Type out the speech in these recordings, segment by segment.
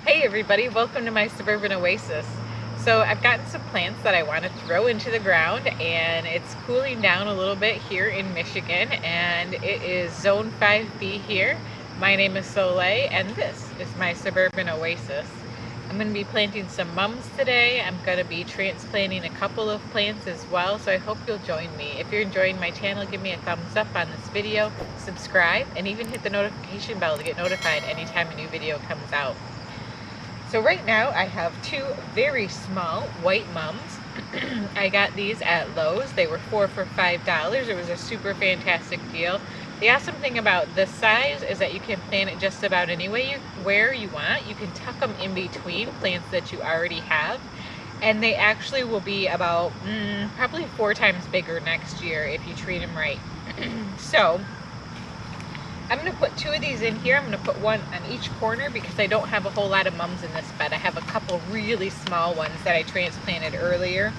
Hey everybody, welcome to my Suburban Oasis. So I've gotten some plants that I want to throw into the ground, and it's cooling down a little bit here in Michigan, and it is zone 5B here. My name is Soleil and this is my Suburban Oasis. I'm going to be planting some mums today. I'm going to be transplanting a couple of plants as well, so I hope you'll join me. If you're enjoying my channel, give me a thumbs up on this video, subscribe, and even hit the notification bell to get notified anytime a new video comes out. So right now I have two very small white mums. I got these at Lowe's. They were 4 for $5. It was a super fantastic deal. The awesome thing about this size is that you can plant it just about where you want. You can tuck them in between plants that you already have, and they actually will be about probably 4 times bigger next year if you treat them right. So I'm going to put 2 of these in here. I'm going to put one on each corner because I don't have a whole lot of mums in this bed. I have a couple really small ones that I transplanted earlier.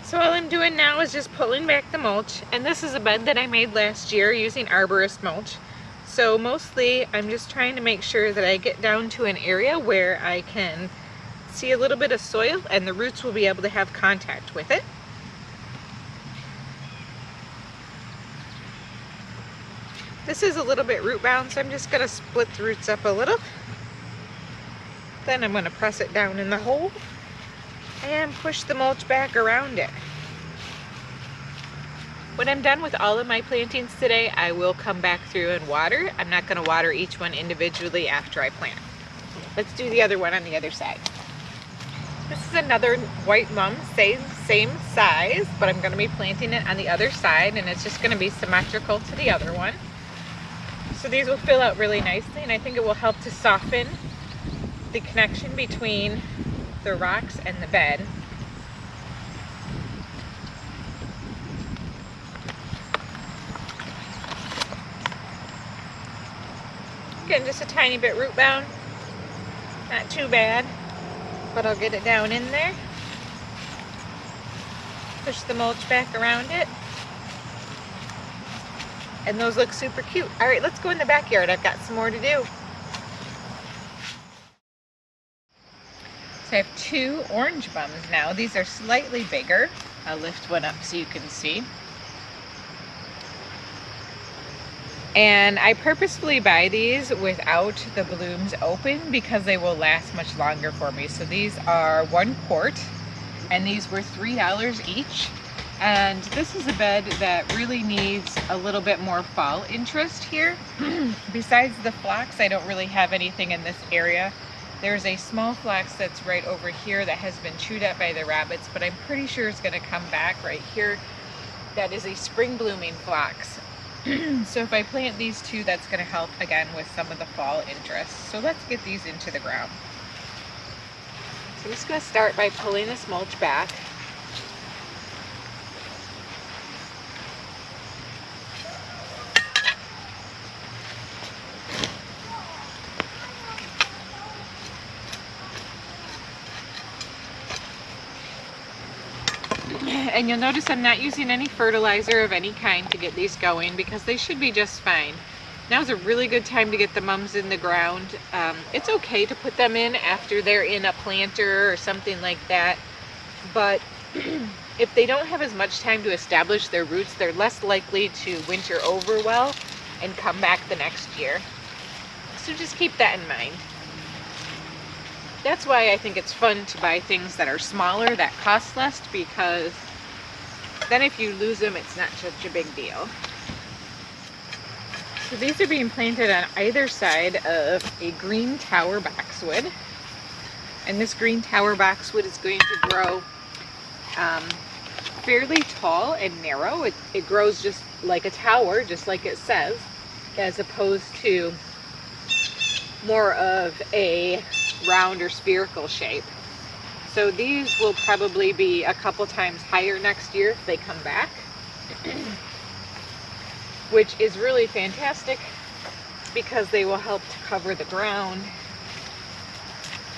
So all I'm doing now is just pulling back the mulch, and this is a bed that I made last year using arborist mulch. So mostly I'm just trying to make sure that I get down to an area where I can see a little bit of soil and the roots will be able to have contact with it. This is a little bit root bound, so I'm just going to split the roots up a little. Then I'm going to press it down in the hole and push the mulch back around it. When I'm done with all of my plantings today, I will come back through and water. I'm not going to water each one individually after I plant. Let's do the other one on the other side. This is another white mum, same size, but I'm going to be planting it on the other side, and it's just going to be symmetrical to the other one. So these will fill out really nicely, and I think it will help to soften the connection between the rocks and the bed. Again, just a tiny bit root bound, not too bad, but I'll get it down in there. Push the mulch back around it. And those look super cute. All right, let's go in the backyard. I've got some more to do. So I have 2 orange mums now. These are slightly bigger. I'll lift one up so you can see. And I purposefully buy these without the blooms open because they will last much longer for me. So these are 1 quart, and these were $3 each. And this is a bed that really needs a little bit more fall interest here. Besides the phlox, I don't really have anything in this area. There's a small phlox that's right over here that has been chewed up by the rabbits, but I'm pretty sure it's going to come back right here. That is a spring blooming phlox. So if I plant these 2, that's going to help again with some of the fall interest. So let's get these into the ground. So I'm just going to start by pulling this mulch back. And you'll notice I'm not using any fertilizer of any kind to get these going because they should be just fine. Now's a really good time to get the mums in the ground. It's okay to put them in after they're in a planter or something like that, but if they don't have as much time to establish their roots, they're less likely to winter over well and come back the next year. So just keep that in mind. That's why I think it's fun to buy things that are smaller, that cost less, because then if you lose them, it's not such a big deal. So these are being planted on either side of a green tower boxwood. And this green tower boxwood is going to grow fairly tall and narrow. It grows just like a tower, just like it says, as opposed to more of a round or spherical shape. So these will probably be a couple times higher next year if they come back, which is really fantastic because they will help to cover the ground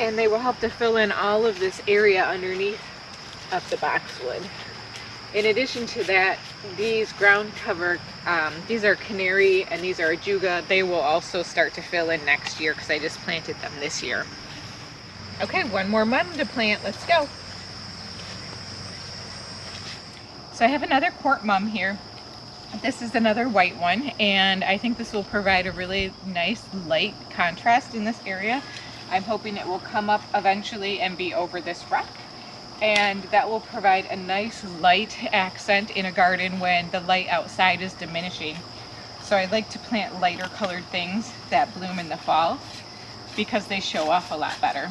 and they will help to fill in all of this area underneath of the boxwood. In addition to that, these ground cover, these are canary and these are ajuga. They will also start to fill in next year because I just planted them this year. Okay, one more mum to plant. Let's go. So I have another quart mum here. This is another white one, and I think this will provide a really nice light contrast in this area. I'm hoping it will come up eventually and be over this rock, and that will provide a nice light accent in a garden when the light outside is diminishing. So I like to plant lighter colored things that bloom in the fall because they show off a lot better.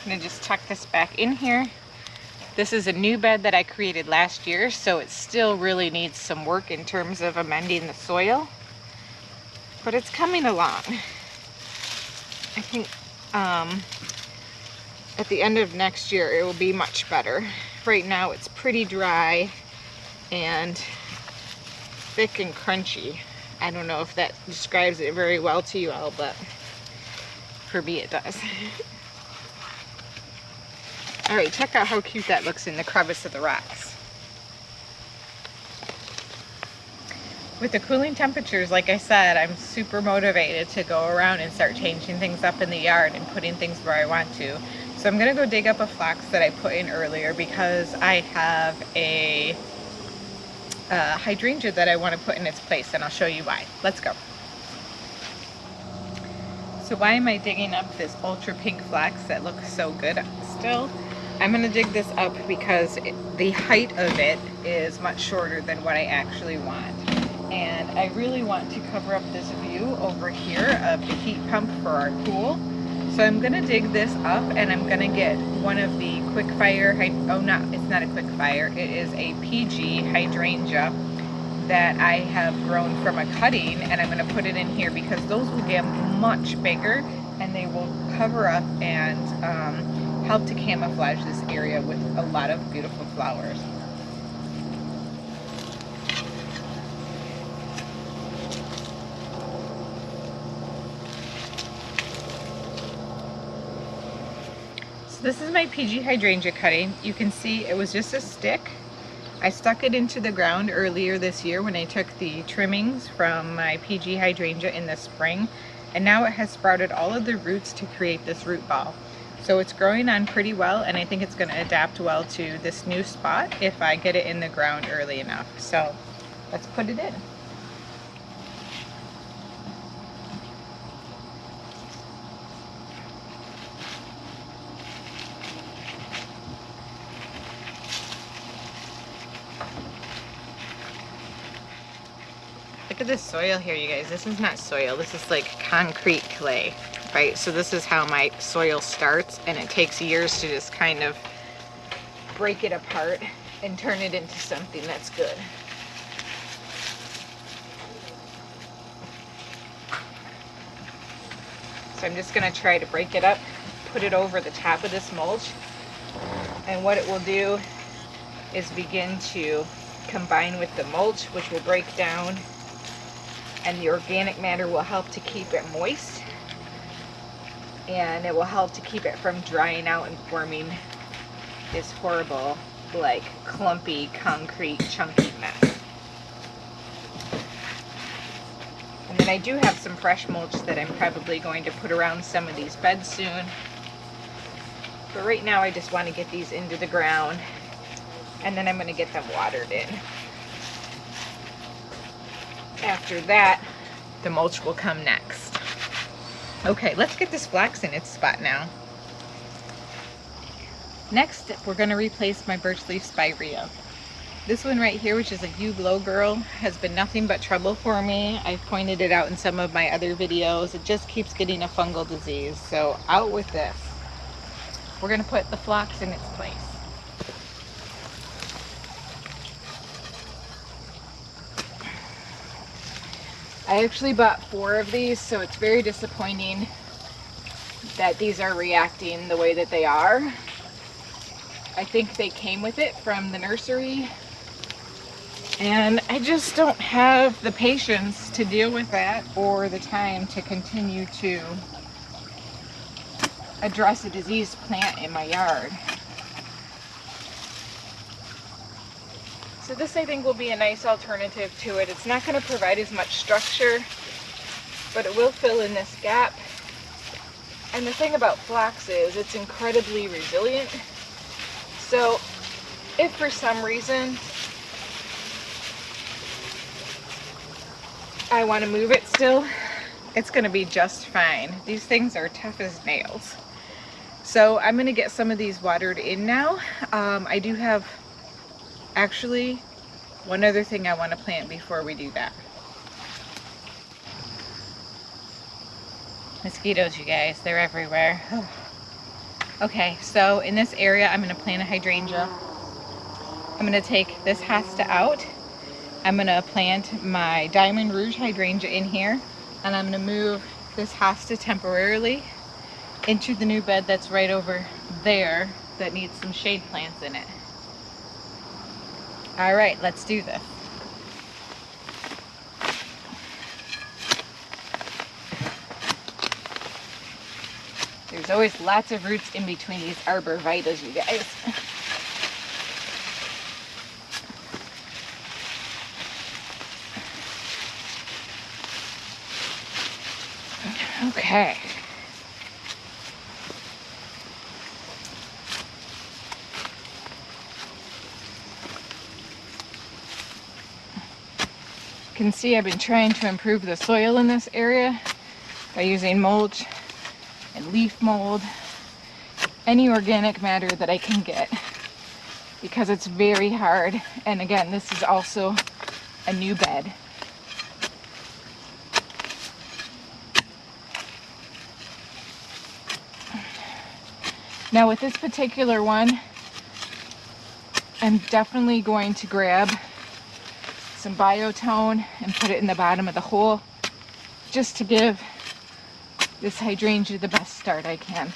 I'm going to just tuck this back in here. This is a new bed that I created last year, so it still really needs some work in terms of amending the soil, but it's coming along. I think at the end of next year it will be much better. Right now it's pretty dry and thick and crunchy. I don't know if that describes it very well to you all, but for me it does. All right, check out how cute that looks in the crevice of the rocks. With the cooling temperatures, like I said, I'm super motivated to go around and start changing things up in the yard and putting things where I want to. So I'm gonna go dig up a phlox that I put in earlier because I have a hydrangea that I want to put in its place, and I'll show you why. Let's go. So why am I digging up this ultra pink phlox that looks so good still? I'm going to dig this up because the height of it is much shorter than what I actually want. And I really want to cover up this view over here of the heat pump for our pool. So I'm going to dig this up, and I'm going to get one of the quick fire, oh no, it's not a quick fire, it is a PeeGee hydrangea that I have grown from a cutting, and I'm going to put it in here because those will get much bigger and they will cover up and help to camouflage this area with a lot of beautiful flowers. So this is my PeeGee hydrangea cutting. You can see it was just a stick. I stuck it into the ground earlier this year when I took the trimmings from my PeeGee hydrangea in the spring, and now it has sprouted all of the roots to create this root ball. So it's growing on pretty well, and I think it's going to adapt well to this new spot if I get it in the ground early enough. So let's put it in. Look at this soil here, you guys. This is not soil, this is like concrete clay, right? So this is how my soil starts, and it takes years to just kind of break it apart and turn it into something that's good. So I'm just gonna try to break it up, put it over the top of this mulch, and what it will do is begin to combine with the mulch, which will break down, and the organic matter will help to keep it moist, and it will help to keep it from drying out and forming this horrible, like, clumpy, concrete, chunky mess. And then I do have some fresh mulch that I'm probably going to put around some of these beds soon. But right now I just want to get these into the ground, and then I'm going to get them watered in. After that, the mulch will come next. Okay, let's get this phlox in its spot now. Next, we're going to replace my birch leaf spirea. This one right here, which is a You Glow Girl, has been nothing but trouble for me. I've pointed it out in some of my other videos. It just keeps getting a fungal disease, so out with this. We're going to put the phlox in its place. I actually bought 4 of these, so it's very disappointing that these are reacting the way that they are. I think they came with it from the nursery, And I just don't have the patience to deal with that or the time to continue to address a diseased plant in my yard. So this I think will be a nice alternative to it. It's not going to provide as much structure, but it will fill in this gap. And the thing about Phlox is it's incredibly resilient. So if for some reason I want to move it still, it's going to be just fine. These things are tough as nails. So I'm going to get some of these watered in now. I do have actually one other thing I want to plant before we do that. Mosquitoes, you guys, they're everywhere. Okay, so in this area I'm going to plant a hydrangea. I'm going to take this Hosta out. I'm going to plant my Diamond Rouge hydrangea in here, and I'm going to move this Hosta temporarily into the new bed that's right over there that needs some shade plants in it. All right, let's do this. There's always lots of roots in between these arborvitaes, you guys. Okay. You can see I've been trying to improve the soil in this area by using mulch and leaf mold, any organic matter that I can get, because it's very hard. And again, this is also a new bed. Now with this particular one, I'm definitely going to grab some biotone and put it in the bottom of the hole just to give this hydrangea the best start I can.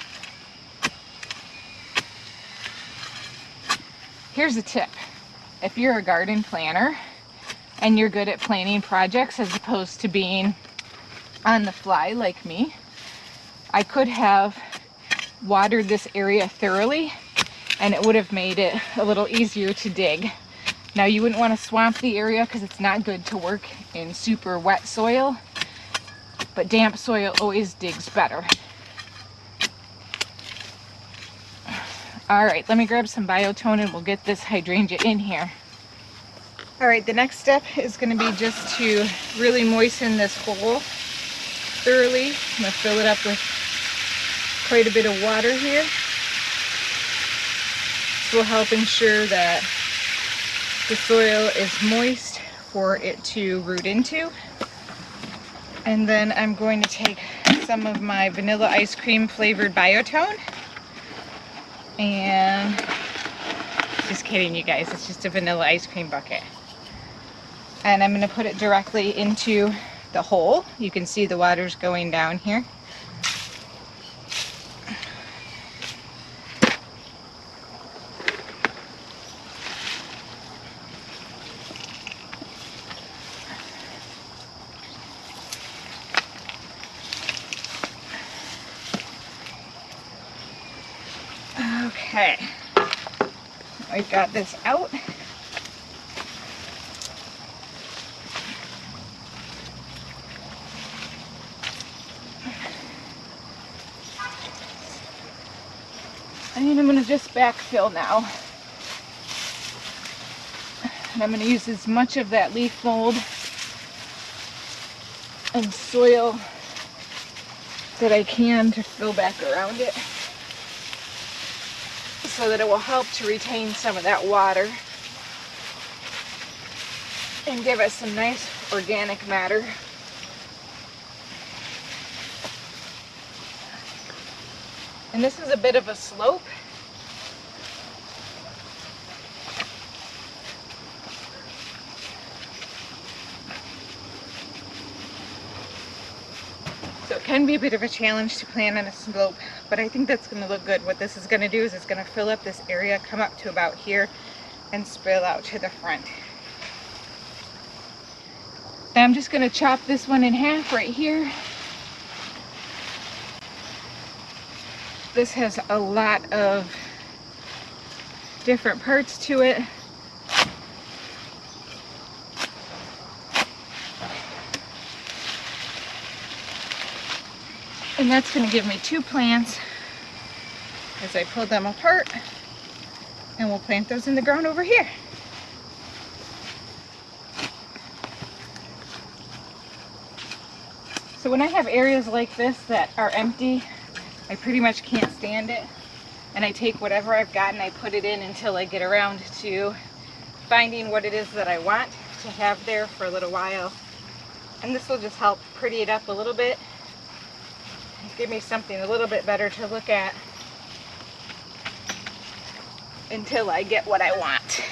Here's a tip. If you're a garden planner and you're good at planning projects as opposed to being on the fly like me, I could have watered this area thoroughly and it would have made it a little easier to dig. Now you wouldn't want to swamp the area because it's not good to work in super wet soil, but damp soil always digs better. All right, let me grab some biotone and we'll get this hydrangea in here. All right, the next step is going to be just to really moisten this hole thoroughly. I'm going to fill it up with quite a bit of water here. This will help ensure that the soil is moist for it to root into. And then I'm going to take some of my vanilla ice cream flavored biotone, and just kidding you guys, it's just a vanilla ice cream bucket. And I'm going to put it directly into the hole. You can see the water's going down here. Okay, I've got this out. And I'm going to just backfill now. And I'm going to use as much of that leaf mold and soil that I can to fill back around it, so that it will help to retain some of that water and give us some nice organic matter. And this is a bit of a slope. So it can be a bit of a challenge to plant on a slope, but I think that's going to look good. What this is going to do is it's going to fill up this area, come up to about here, and spill out to the front. And I'm just going to chop this one in half right here. This has a lot of different parts to it. And that's going to give me 2 plants as I pull them apart, and we'll plant those in the ground over here. So when I have areas like this that are empty, I pretty much can't stand it, and I take whatever I've got and I put it in until I get around to finding what it is that I want to have there for a little while. And this will just help pretty it up a little bit, give me something a little bit better to look at until I get what I want.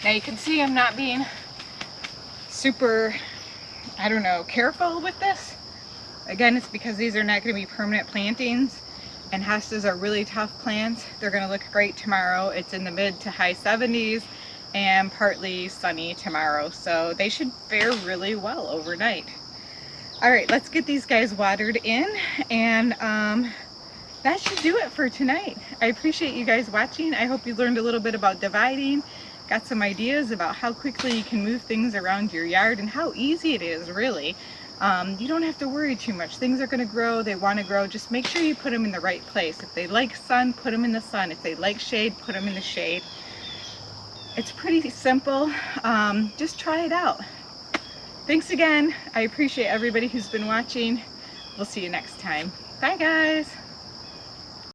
Now you can see I'm not being super, I don't know, careful with this. Again, it's because these are not going to be permanent plantings, and hostas are really tough plants. They're going to look great tomorrow. It's in the mid to high 70s and partly sunny tomorrow, so they should fare really well overnight. All right, let's get these guys watered in, and that should do it for tonight. I appreciate you guys watching. I hope you learned a little bit about dividing, got some ideas about how quickly you can move things around your yard and how easy it is, really. You don't have to worry too much. Things are going to grow. They want to grow. Just make sure you put them in the right place. If they like sun, put them in the sun. If they like shade, put them in the shade. It's pretty simple. Just try it out. Thanks again. I appreciate everybody who's been watching. We'll see you next time. Bye, guys.